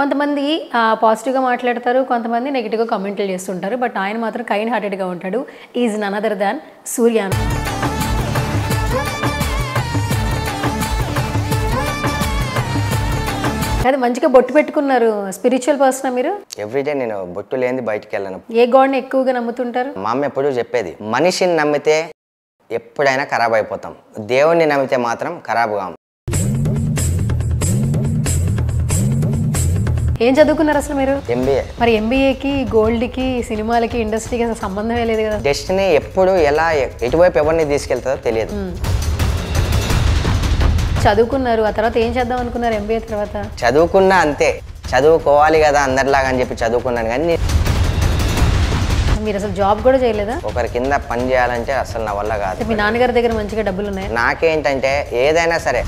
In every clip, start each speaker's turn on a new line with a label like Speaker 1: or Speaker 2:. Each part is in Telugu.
Speaker 1: కొంతమంది పాజిటివ్గా మాట్లాడతారు, కొంతమంది నెగిటివ్గా కామెంట్లు చేస్తుంటారు. బట్ ఆయన మాత్రం కైండ్ హార్టెడ్గా ఉంటాడు. ఈజ్ నన్ అదర్ దాన్ సూర్య. అది మంచిగా బొట్టు పెట్టుకున్నారు. స్పిరిచువల్ పర్సనా మీరు?
Speaker 2: ఎవ్రీడే నేను బొట్టు లేని బయటికి వెళ్ళను.
Speaker 1: ఏ గాడ్ని ఎక్కువగా నమ్ముతుంటారు?
Speaker 2: మా అమ్మ ఎప్పుడూ చెప్పేది, మనిషిని నమ్మితే ఎప్పుడైనా ఖరాబ్ అయిపోతాం, దేవుణ్ణి నమ్మితే మాత్రం ఖరాబ్ కాం.
Speaker 1: ఏం చదువుకున్నారు అసలు మీరు?
Speaker 2: ఎంబీఏ.
Speaker 1: మరి ఎంబీఏకి గోల్డ్కి సినిమాలకి ఇండస్ట్రీకి అసలు సంబంధమే లేదు కదా.
Speaker 2: డెస్టినీ ఎప్పుడు ఎలా ఎటువైపు ఎవరిని తీసుకెళ్తుందో తెలియదు.
Speaker 1: చదువుకున్నారు, ఆ తర్వాత ఏం చేద్దాం అనుకున్నారు ఎంబీఏ తర్వాత?
Speaker 2: చదువుకున్నా అంతే, చదువుకోవాలి కదా అందరిలాగా అని చెప్పి చదువుకున్నాను. కానీ
Speaker 1: మీరు అసలు జాబ్ కూడా చేయలేదా?
Speaker 2: ఒకరి కింద పని చేయాలంటే అసలు నా వల్ల కాదు.
Speaker 1: మీ నాన్నగారి దగ్గర మంచిగా డబ్బులు ఉన్నాయి?
Speaker 2: నాకేంటంటే ఏదైనా సరే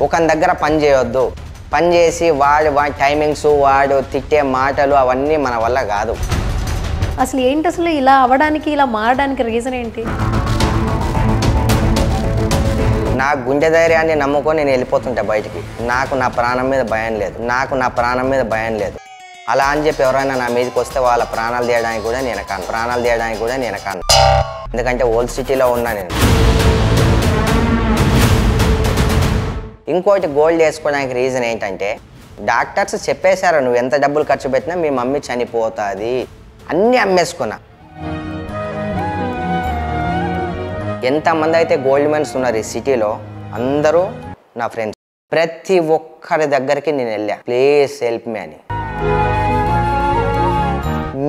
Speaker 2: ఒకరి దగ్గర పని చేయొద్దు, పని చేసి వాడి టైమింగ్స్, వాడు తిట్టే మాటలు అవన్నీ మన వల్ల కాదు.
Speaker 1: అసలు ఏంటి అసలు ఇలా అవ్వడానికి, ఇలా మారడానికి రీజన్ ఏంటి?
Speaker 2: నా గుండె ధైర్యాన్ని నమ్ముకొని నేను వెళ్ళిపోతుంటా బయటికి. నాకు నా ప్రాణం మీద భయం లేదు. అలా అని చెప్పి ఎవరైనా నా మీదకి వస్తే వాళ్ళ ప్రాణాలు తీయడానికి కూడా నేను కాను. ఎందుకంటే ఓల్డ్ సిటీలో ఉన్నా నేను. ఇంకోటి గోల్డ్ చేసుకోవడానికి రీజన్ ఏంటంటే డాక్టర్స్ చెప్పేశారు, నువ్వు ఎంత డబ్బులు ఖర్చు పెట్టినా మీ మమ్మీ చనిపోతుంది. అన్నీ అమ్మేసుకున్నా. ఎంతమంది అయితే గోల్డ్ మెన్స్ ఉన్నారు ఈ సిటీలో, అందరూ నా ఫ్రెండ్స్. ప్రతి ఒక్కరి దగ్గరికి నేను వెళ్ళా, ప్లీజ్ హెల్ప్ మీ అని.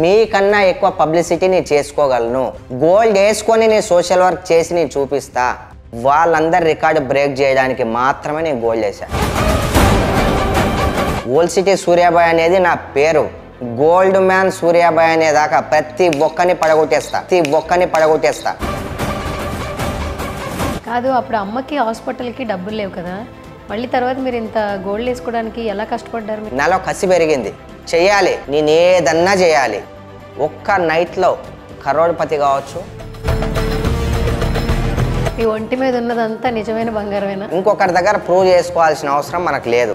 Speaker 2: మీకన్నా ఎక్కువ పబ్లిసిటీ నేను చేసుకోగలను. గోల్డ్ వేసుకొని నేను సోషల్ వర్క్ చేసి నేను చూపిస్తా. వాళ్ళందరి రికార్డు బ్రేక్ చేయడానికి మాత్రమే నేను గోల్డ్ వేసా. ఓల్డ్ సిటీ సూర్యాబాయ్ అనేది నా పేరు. గోల్డ్ మ్యాన్ సూర్యాబాయ్ అనేదాకా ప్రతి ఒక్కరిని పడగొట్టేస్తా.
Speaker 1: కాదు, అప్పుడు అమ్మకి హాస్పిటల్కి డబ్బులు లేవు కదా, మళ్ళీ తర్వాత మీరు ఇంత గోల్డ్ వేసుకోవడానికి ఎలా కష్టపడ్డారు?
Speaker 2: నాలో కసి పెరిగింది, చెయ్యాలి, నేను ఏదన్నా చేయాలి. ఒక్క నైట్లో కరోడ్పతి కావచ్చు.
Speaker 1: ఈ ఒంటి మీద ఉన్నదంతా నిజమైన బంగారమేనా?
Speaker 2: ఇంకొకరి దగ్గర ప్రూవ్ చేసుకోవాల్సిన అవసరం మనకు లేదు.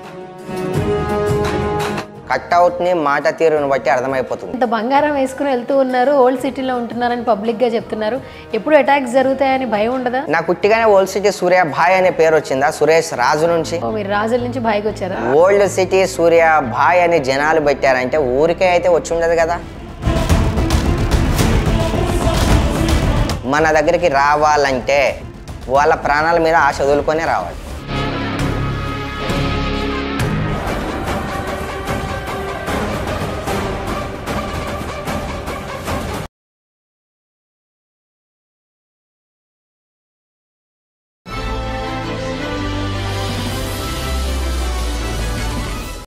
Speaker 2: కట్అవుట్ని మాట తీరుని బట్టి అర్థమైపోతుంది.
Speaker 1: ఇంత బంగారం వేసుకుని వెళ్తూ ఉన్నారు, ఓల్డ్ సిటీలో ఉంటున్నారని పబ్లిక్గా చెప్తున్నారు. ఎప్పుడు అటాక్స్ జరుగుతాయని భయం ఉండదా?
Speaker 2: నాకు పుట్టిగానే ఓల్డ్ సిటీ సూర్య భాయ్ అనే పేరు వచ్చిందా, సురేష్ రాజు నుంచి.
Speaker 1: మీరు రాజుల నుంచి భాయ్కి వచ్చారా?
Speaker 2: ఓల్డ్ సిటీ సూర్య భాయ్ అని జనాలు పెట్టారంటే ఊరికే అయితే వచ్చి ఉండదు కదా. మన దగ్గరికి రావాలంటే వాళ్ళ ప్రాణాల మీద ఆశ వదులుకొనే రావాలి.